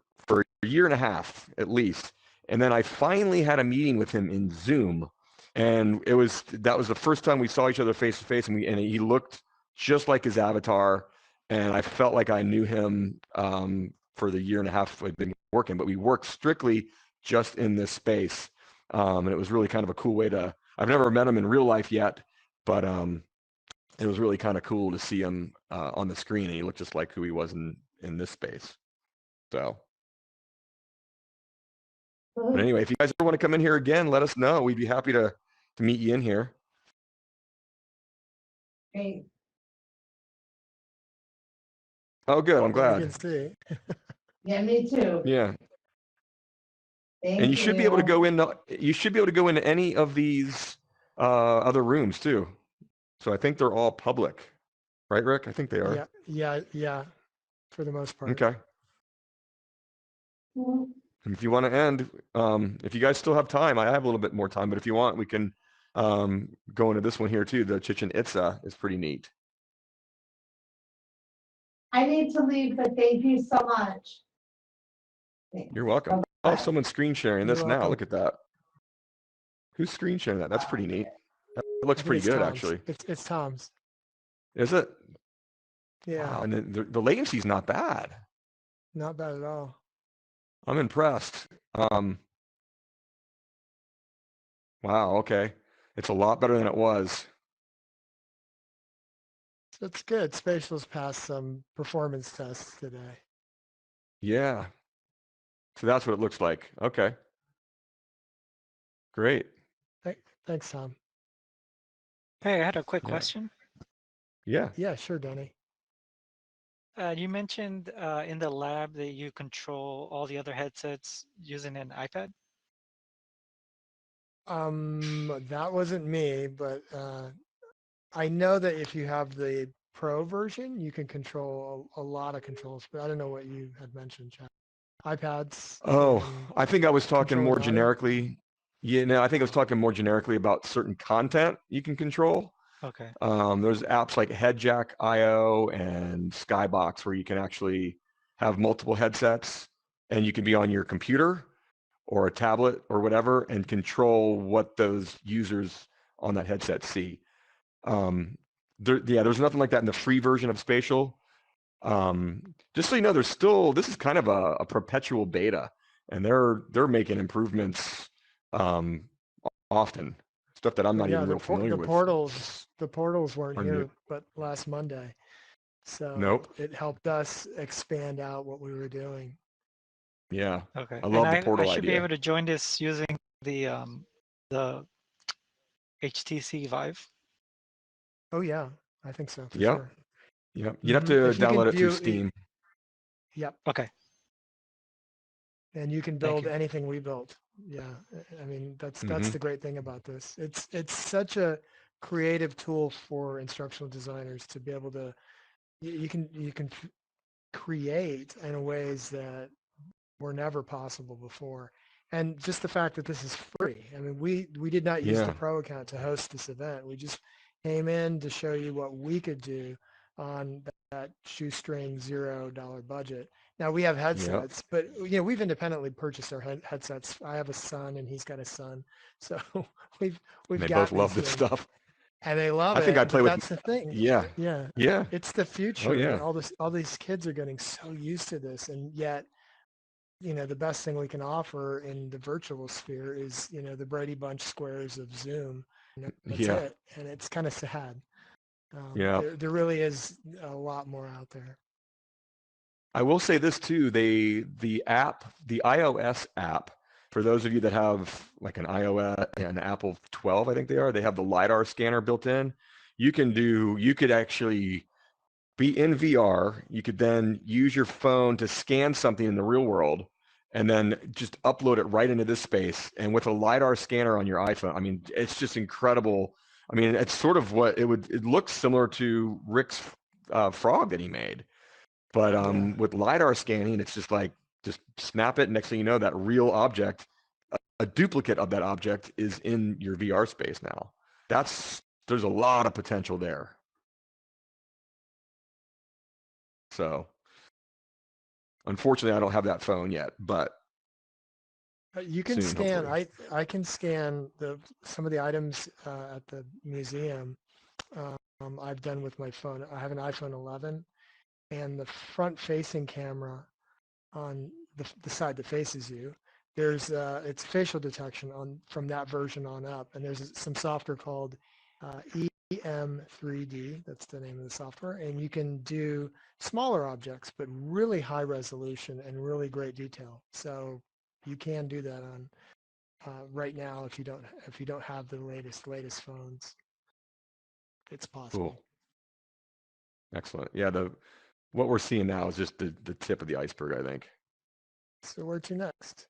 a year and a half at least. And then I finally had a meeting with him in Zoom. And that was the first time we saw each other face to face, and he looked just like his avatar. And I felt like I knew him for the year and a half we've been working, but we worked strictly just in this space. And it was really kind of a cool way to, I've never met him in real life yet, but it was really kind of cool to see him on the screen, and he looked just like who he was in this space. So, but anyway, if you guys ever want to come in here again, let us know. We'd be happy to meet you in here. Great. Oh, good. I'm I glad. can see. Yeah, me too. Yeah. Thank And you should be able to go into any of these other rooms too. So I think they're all public, right, Rick? I think they are. Yeah. For the most part. Okay. Mhm. And if you want to end, if you guys still have time, I have a little bit more time, but if you want, we can go into this one here too. The Chichen Itza is pretty neat. I need to leave, but thank you so much. You're welcome. Oh, someone's screen sharing this now. Look at that. Who's screen sharing that? That's pretty neat. It looks pretty good, actually. It's Tom's. Is it? Yeah. Wow. And the latency's not bad. Not bad at all. I'm impressed. Wow. Okay. It's a lot better than it was. It's good. Spatial's passed some performance tests today. Yeah. So that's what it looks like. Okay. Great. Thanks, Tom. Hey, I had a quick Yeah. question. Yeah. Yeah, sure, Danny. You mentioned in the lab that you control all the other headsets using an iPad. That wasn't me, but I know that if you have the Pro version, you can control a lot of controls, but I don't know what you had mentioned, Chad. iPads. Oh, I think I was talking controlling more audio? generically. Yeah, no, I think I was talking more generically about certain content you can control. Okay. There's apps like HeadjackIO and Skybox where you can actually have multiple headsets and you can be on your computer or a tablet or whatever and control what those users on that headset see. There's nothing like that in the free version of Spatial. Just so you know, this is kind of a perpetual beta, and they're making improvements often, stuff that I'm not Yeah, even real familiar with. the portals weren't Are new. here, but last Monday. So Nope. it helped us expand out what we were doing. Yeah. Okay. I love the I portal should be idea. able to join this using the HTC Vive. Oh yeah, I think so for Yep. sure. Yep. You'd have to If you can download it through view, Steam. yep, Okay. and you can Thank build you. anything we built. Yeah, I mean that's Mm-hmm. the great thing about this. It's such a creative tool for instructional designers to be able to you can create in ways that were never possible before. And just the fact that this is free. I mean, we did not use the Yeah. pro account to host this event. We just came in to show you what we could do on that shoestring $0 budget. Now we have Yep. headsets, but you know, we've independently purchased our headsets. I have a son and he's got a son. So we've And they got both these love this things stuff. and they love I think I'd it, play but with. that's the thing. Yeah. Yeah. Yeah. It's the Oh future and yeah. all these kids are getting so used to this, and yet you know, the best thing we can offer in the virtual sphere is, you know, the Brady Bunch squares of Zoom. And that's Yeah. it. And it's kind of sad. Yeah. There really is a lot more out there. I will say this too, the iOS app, for those of you that have like an iOS and Apple 12, I think they have the LiDAR scanner built in. You could actually be in VR. You could then use your phone to scan something in the real world and then just upload it right into this space. And with a LiDAR scanner on your iPhone, I mean, it's just incredible. I mean, it's sort of it looks similar to Rick's frog that he made. But with LiDAR scanning, it's just snap it. Next thing you know, that real object, a duplicate of that object is in your VR space now. There's a lot of potential there. So unfortunately, I don't have that phone yet, but You can soon, scan. hopefully. I can scan some of the items at the museum. I've done with my phone. I have an iPhone 11, and the front-facing camera on the side that faces you, there's it's facial detection from that version on up, and there's some software called EM3D. That's the name of the software, and you can do smaller objects, but really high resolution and really great detail. So you can do that on right now if you don't have the latest phones. It's possible. Cool. Excellent. Yeah, what we're seeing now is just the tip of the iceberg, I think. So where to next?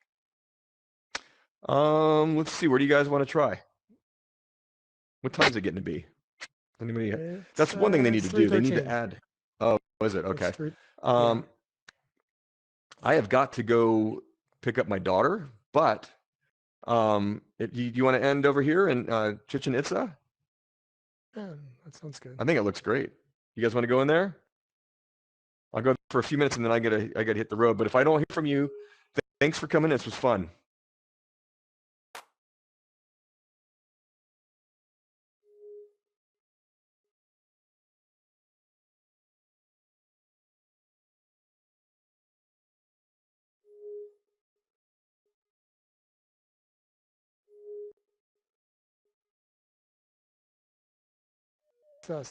Let's see. Where do you guys want to try? What time is it getting to be? Anybody? That's one thing they need It's to do. They need to 3:13. add. Oh, is it? Okay. It's 3. Um, Yeah. I have got to go pick up my daughter, but do you want to end over here in Chichen Itza? Yeah, that sounds good. I think it looks great. You guys want to go in there? I'll go for a few minutes and then I gotta hit the road. But if I don't hear from you, thanks for coming. This was fun.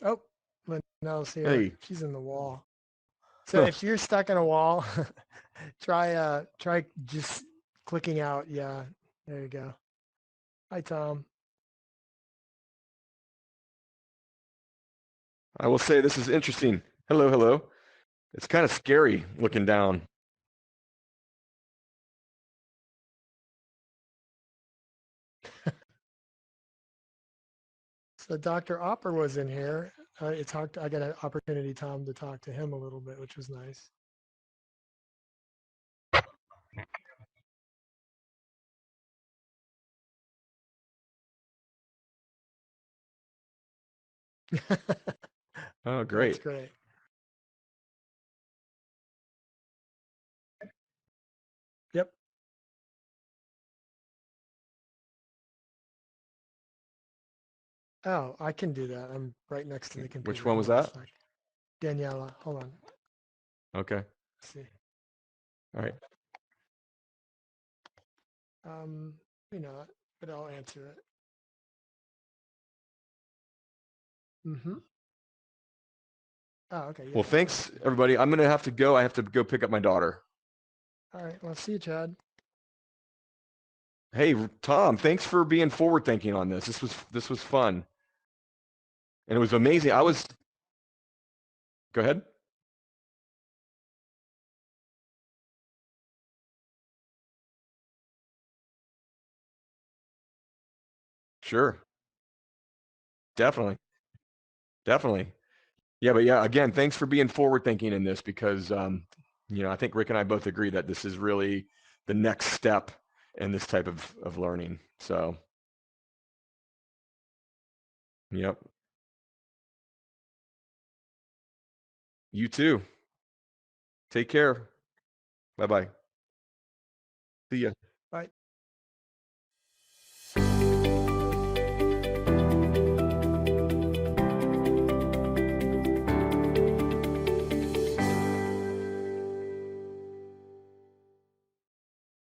Oh, Linnell's here. Hey. She's in the wall. So if you're stuck in a wall, try just clicking out. Yeah, there you go. Hi, Tom. I will say this is interesting. Hello, hello. It's kind of scary looking down. So Dr. Opper was in here. I got an opportunity, Tom, to talk to him a little bit, which was nice. Oh, That's great. great. Yep. Oh, I can do that. I'm right next to the computer. Which one was Hold on a that? sec. Daniela, hold on. Okay. Let's see. All right. You know, but I'll answer it. Mm-hmm. Oh, okay. Yeah. Well, thanks, everybody. I'm going to have to go. I have to go pick up my daughter. All right. Well, see you, Chad. Hey, Tom, thanks for being forward thinking on this. This was fun. And it was amazing. Go ahead. Sure. Definitely. Definitely. Yeah, but yeah, again, thanks for being forward thinking in this because, I think Rick and I both agree that this is really the next step in this type of learning. So, yep. You too. Take care. Bye-bye. See ya.